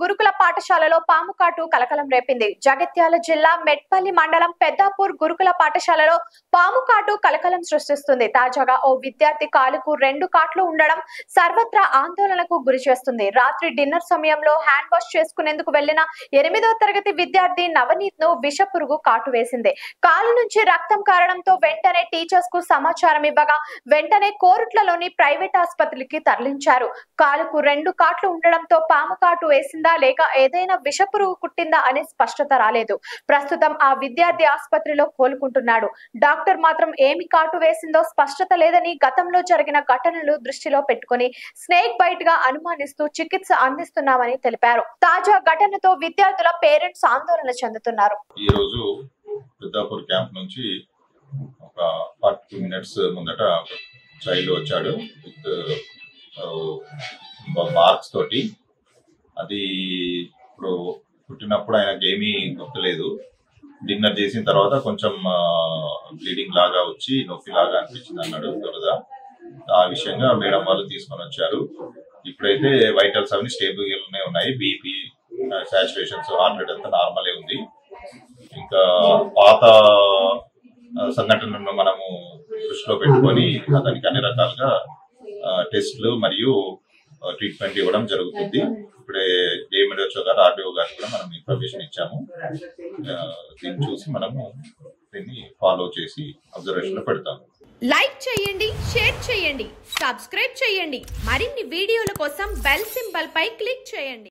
గురుకుల పాఠశాలలో పాము కాటు కలకలం రేపింది. జగిత్యాల జిల్లా మెట్పల్లి మండలం పెద్దాపూర్ గురుకుల పాఠశాలలో పాము కాటు కలకలం సృష్టిస్తుంది. తాజాగా ఓ విద్యార్థి కాలుకు 2 కాట్లు ఉండడం సర్వత్రా ఆందోళనకు గురి చేస్తుంది. రాత్రి డిన్నర్ సమయంలో హ్యాండ్ వాష్ చేసుకునేందుకు వెళ్లిన 8వ తరగతి విద్యార్థి నవనీత్ ను విషపురుగు కాటు వేసింది. కాలు నుంచి రక్తం కారడంతో వెంటనే టీచర్స్ కు సమాచారం ఇవ్వగా వెంటనే కోరుట్లలోని ప్రైవేట్ ఆసుపత్రికి తరలించారు. కాలుకు 2 కాట్లు ఉండడంతో పాము కాటు వేసిందా లేక ఏదైనా విషపురుగు కుట్టిందా అనే స్పష్టత రాలేదు. ప్రస్తుతం ఆ విద్యార్థి ఆసుపత్రిలో కోలుకుంటున్నాడు. డాక్టర్ మాత్రం ఏమి కాటు వేసిందో స్పష్టత లేదని, గతంలో జరిగిన ఘటనలు దృష్టిలో పెట్టుకుని స్నేక్ బైట్ గా అనుమానిస్తూ చికిత్స అందిస్తున్నామని తెలిపారు. తాజా ఘటనతో విద్యార్థుల పేరెంట్స్ ఆందోళన చెందుతున్నారు. ఈ రోజు పెద్దాపూర్ క్యాంప్ నుంచి ఒక 40 మినిట్స్ ముందట చైల్డ్ వచ్చాడు విత్ మార్క్స్ తోటి. అది ఇప్పుడు పుట్టినప్పుడు ఆయనకి ఏమీ గుర్తులేదు. డిన్నర్ చేసిన తర్వాత కొంచెం బ్లీడింగ్ లాగా వచ్చి నొప్పి లాగా అనిపించింది అన్నాడు దురద. ఆ విషయంగా మేడం వాళ్ళు తీసుకొని వచ్చారు. ఇప్పుడైతే వైటల్స్ అన్ని స్టేబుల్గానే ఉన్నాయి. బీపీ, సాచురేషన్స్, హార్ట్ రేట్ అంతా నార్మలే ఉంది. ఇంకా పాత సంఘటనలను మనము దృష్టిలో పెట్టుకొని అతనికి అన్ని రకాలుగా టెస్టులు మరియు ట్రీట్మెంట్ ఇవ్వడం జరుగుతుంది. ఇప్పుడే ఏఎండిఓ గారు, ఆర్డీఓ గారు కూడా మనం ఇన్ఫర్మేషన్ ఇచ్చాము. దీన్ని చూసి మనము దీన్ని ఫాలో చేసి అబ్జర్వేషన్ లో పెడతాము. లైక్ చేయండి, షేర్ చేయండి, సబ్స్క్రైబ్ చేయండి. మరిన్ని వీడియోల కోసం బెల్ సింబల్ పై క్లిక్ చేయండి.